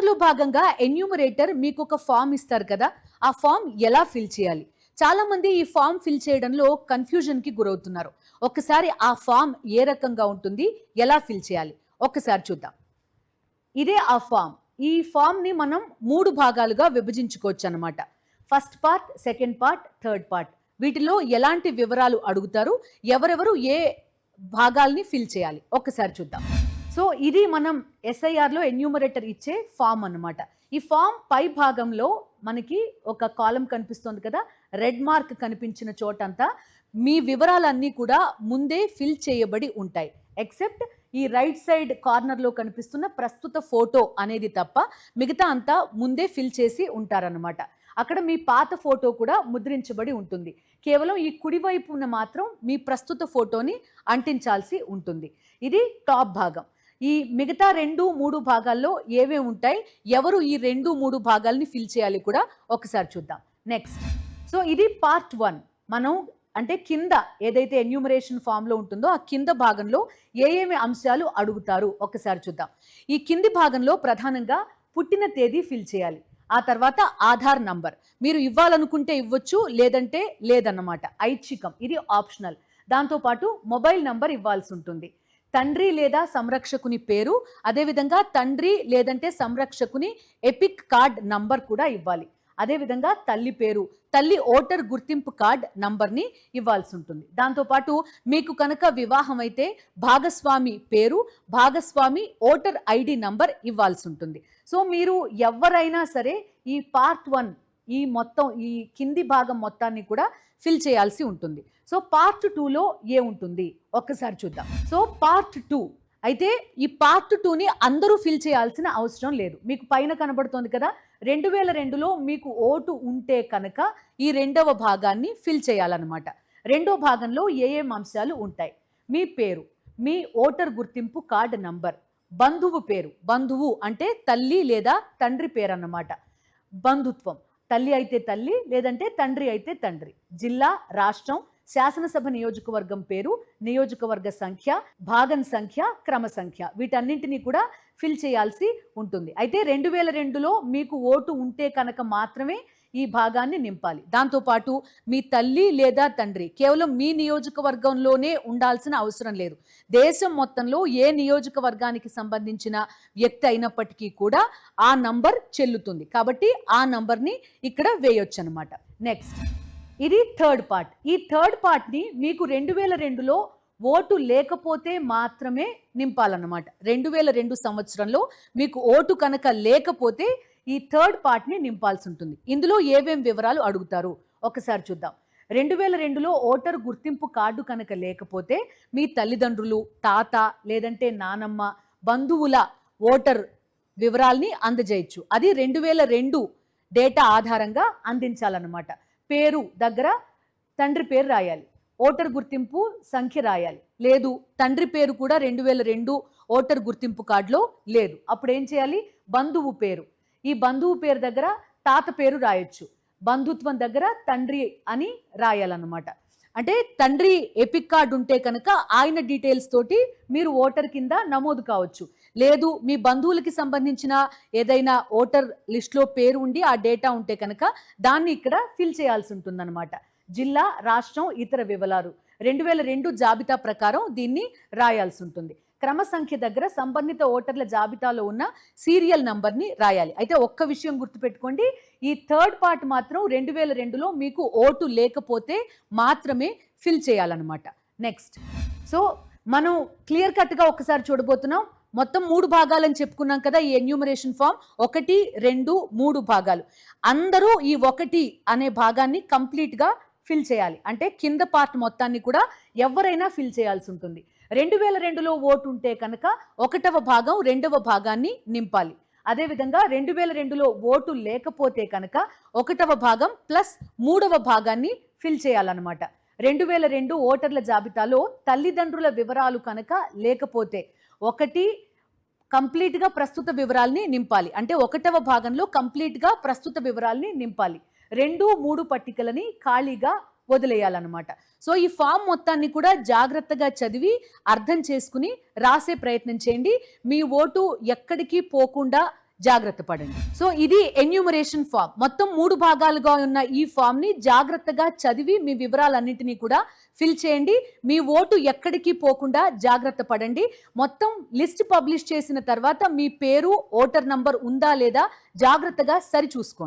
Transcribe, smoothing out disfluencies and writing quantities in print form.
లో భాగంగా ఎన్యూమరేటర్ మీకు ఒక ఫామ్ ఇస్తారు కదా, ఆ ఫామ్ ఎలా ఫిల్ చేయాలి? చాలా మంది ఈ ఫామ్ ఫిల్ చేయడంలో కన్ఫ్యూజన్ కి గురవుతున్నారు. ఒక్కసారి ఆ ఫామ్ ఏ రకంగా ఉంటుంది, ఎలా ఫిల్ చేయాలి ఒక్కసారి చూద్దాం. ఇదే ఆ ఫామ్. ఈ ఫామ్ ని మనం 3 భాగాలుగా విభజించుకోవచ్చు అన్నమాట. First part, second part, third part. వీటిలో ఎలాంటి వివరాలు అడుగుతారు, ఎవరెవరు ఏ భాగాల్ని ఫిల్ చేయాలి ఒక్కసారి చూద్దాం. సో ఇది మనం ఎస్ఐఆర్లో ఎన్యూమరేటర్ ఇచ్చే ఫామ్ అన్నమాట. ఈ ఫామ్ పై భాగంలో మనకి ఒక కాలం కనిపిస్తుంది కదా, రెడ్ మార్క్ కనిపించిన చోటంతా మీ వివరాలన్నీ కూడా ముందే ఫిల్ చేయబడి ఉంటాయి. ఎక్సెప్ట్ ఈ రైట్ సైడ్ కార్నర్లో కనిపిస్తున్న ప్రస్తుత ఫోటో అనేది తప్ప మిగతా అంతా ముందే ఫిల్ చేసి ఉంటారన్నమాట. అక్కడ మీ పాత ఫోటో కూడా ముద్రించబడి ఉంటుంది. కేవలం ఈ కుడివైపున మాత్రం మీ ప్రస్తుత ఫోటోని అంటించాల్సి ఉంటుంది. ఇది టాప్ భాగం. ఈ మిగతా 2, 3 భాగాల్లో ఏవే ఉంటాయి, ఎవరు ఈ 2, 3 భాగాల్ని ఫిల్ చేయాలి కూడా ఒకసారి చూద్దాం. నెక్స్ట్, సో ఇది పార్ట్ 1. మనం అంటే కింద ఏదైతే ఎన్యూమరేషన్ ఫామ్లో ఉంటుందో ఆ కింద భాగంలో ఏమేమి అంశాలు అడుగుతారు ఒకసారి చూద్దాం. ఈ కింది భాగంలో ప్రధానంగా పుట్టిన తేదీ ఫిల్ చేయాలి. ఆ తర్వాత ఆధార్ నంబర్ మీరు ఇవ్వాలనుకుంటే ఇవ్వచ్చు, లేదంటే లేదన్నమాట. ఐచ్ఛికం, ఇది ఆప్షనల్. దాంతోపాటు మొబైల్ నంబర్ ఇవ్వాల్సి ఉంటుంది. తండ్రి లేదా సంరక్షకుని పేరు, అదేవిధంగా తండ్రి లేదంటే సంరక్షకుని ఎపిక్ కార్డ్ నంబర్ కూడా ఇవ్వాలి. అదేవిధంగా తల్లి పేరు, తల్లి ఓటర్ గుర్తింపు కార్డ్ నంబర్ని ఇవ్వాల్సి ఉంటుంది. దాంతోపాటు మీకు కనుక వివాహం అయితే భాగస్వామి పేరు, భాగస్వామి ఓటర్ ఐడి నంబర్ ఇవ్వాల్సి ఉంటుంది. సో మీరు ఎవరైనా సరే ఈ పార్ట్ 1, ఈ మొత్తం ఈ కింది భాగం మొత్తాన్ని కూడా ఫిల్ చేయాల్సి ఉంటుంది. సో పార్ట్ 2లో ఏ ఉంటుంది ఒక్కసారి చూద్దాం. సో పార్ట్ 2 అయితే ఈ పార్ట్ 2ని అందరూ ఫిల్ చేయాల్సిన అవసరం లేదు. మీకు పైన కనబడుతోంది కదా, 2002లో మీకు ఓటు ఉంటే కనుక ఈ రెండవ భాగాన్ని ఫిల్ చేయాలన్నమాట. రెండో భాగంలో ఏం అంశాలు ఉంటాయి? మీ పేరు, మీ ఓటర్ గుర్తింపు కార్డు నంబర్, బంధువు పేరు, బంధువు అంటే తల్లి లేదా తండ్రి పేరు అన్నమాట. బంధుత్వం, తల్లి అయితే తల్లి లేదంటే తండ్రి అయితే తండ్రి, జిల్లా, రాష్ట్రం, శాసనసభ నియోజకవర్గం పేరు, నియోజకవర్గ సంఖ్య, భాగం సంఖ్య, క్రమ సంఖ్య, వీటన్నింటినీ కూడా ఫిల్ చేయాల్సి ఉంటుంది. అయితే 2002లో మీకు ఓటు ఉంటే కనుక మాత్రమే ఈ భాగాన్ని నింపాలి. దాంతోపాటు మీ తల్లి లేదా తండ్రి కేవలం మీ నియోజకవర్గంలోనే ఉండాల్సిన అవసరం లేదు. దేశం మొత్తంలో ఏ నియోజకవర్గానికి సంబంధించిన వ్యక్తి అయినప్పటికీ కూడా ఆ నంబర్ చెల్లుతుంది. కాబట్టి ఆ నంబర్ని ఇక్కడ వేయొచ్చు అనమాట. నెక్స్ట్, ఇది థర్డ్ పార్ట్. ఈ థర్డ్ పార్ట్ని మీకు 2002లో ఓటు లేకపోతే మాత్రమే నింపాలన్నమాట. 2002 సంవత్సరంలో మీకు ఓటు కనుక లేకపోతే ఈ థర్డ్ పార్ట్ని నింపాల్సి ఉంటుంది. ఇందులో ఏమేం వివరాలు అడుగుతారు ఒకసారి చూద్దాం. 2002లో ఓటర్ గుర్తింపు కార్డు కనుక లేకపోతే మీ తల్లిదండ్రులు, తాత లేదంటే నానమ్మ, బంధువుల ఓటర్ వివరాల్ని అందజేయచ్చు. అది 2002 డేటా ఆధారంగా అందించాలన్నమాట. పేరు దగ్గర తండ్రి పేరు రాయాలి, ఓటర్ గుర్తింపు సంఖ్య రాయాలి. లేదు, తండ్రి పేరు కూడా 2002 ఓటర్ గుర్తింపు కార్డులో లేదు, అప్పుడు ఏం చేయాలి? బంధువు పేరు, ఈ బంధువు పేరు దగ్గర తాత పేరు రాయొచ్చు, బంధుత్వం దగ్గర తండ్రి అని రాయాలన్నమాట. అంటే తండ్రి ఎపిక్ కార్డు ఉంటే కనుక ఆయన డీటెయిల్స్ తోటి మీరు ఓటర్ కింద నమోదు కావచ్చు. లేదు, మీ బంధువులకి సంబంధించిన ఏదైనా ఓటర్ లిస్ట్లో పేరు ఉండి ఆ డేటా ఉంటే కనుక దాన్ని ఇక్కడ ఫిల్ చేయాల్సి ఉంటుందన్నమాట. జిల్లా, రాష్ట్రం, ఇతర వివరాలు 2002 జాబితా ప్రకారం దీన్ని రాయాల్సి ఉంటుంది. క్రమ సంఖ్య దగ్గర సంబంధిత ఓటర్ల జాబితాలో ఉన్న సీరియల్ నంబర్ని రాయాలి. అయితే ఒక్క విషయం గుర్తుపెట్టుకోండి, ఈ థర్డ్ పార్ట్ మాత్రం 2002లో మీకు ఓటు లేకపోతే మాత్రమే ఫిల్ చేయాలన్నమాట. నెక్స్ట్, సో మనం క్లియర్ కట్గా ఒకసారి చూడబోతున్నాం. మొత్తం 3 భాగాలని చెప్పుకున్నాం కదా ఈ ఎన్యూమరేషన్ ఫామ్. 1, 2, 3 భాగాలు. అందరూ ఈ 1 అనే భాగాన్ని కంప్లీట్గా ఫిల్ చేయాలి. అంటే కింద పార్ట్ మొత్తాన్ని కూడా ఎవరైనా ఫిల్ చేయాల్సి ఉంటుంది. 2002లో ఓటు ఉంటే కనుక 1వ భాగం 2వ భాగాన్ని నింపాలి. అదేవిధంగా 2002లో ఓటు లేకపోతే కనుక 1వ భాగం ప్లస్ 3వ భాగాన్ని ఫిల్ చేయాలన్నమాట. 2002 ఓటర్ల జాబితాలో తల్లిదండ్రుల వివరాలు కనుక లేకపోతే 1 కంప్లీట్గా ప్రస్తుత వివరాల్ని నింపాలి. అంటే 1వ భాగంలో కంప్లీట్గా ప్రస్తుత వివరాల్ని నింపాలి. 2, 3 పట్టికలని ఖాళీగా వదిలేయాలన్నమాట. సో ఈ ఫామ్ మొత్తాన్ని కూడా జాగ్రత్తగా చదివి అర్థం చేసుకుని రాసే ప్రయత్నం చేయండి. మీ ఓటు ఎక్కడికి పోకుండా జాగ్రత్త పడండి. సో ఇది ఎన్యూమరేషన్ ఫామ్. మొత్తం 3 భాగాలుగా ఉన్న ఈ ఫామ్ ని జాగ్రత్తగా చదివి మీ వివరాలన్నింటినీ కూడా ఫిల్ చేయండి. మీ ఓటు ఎక్కడికి పోకుండా జాగ్రత్త పడండి. మొత్తం లిస్ట్ పబ్లిష్ చేసిన తర్వాత మీ పేరు, ఓటర్ నంబర్ ఉందా లేదా జాగ్రత్తగా సరి చూసుకోండి.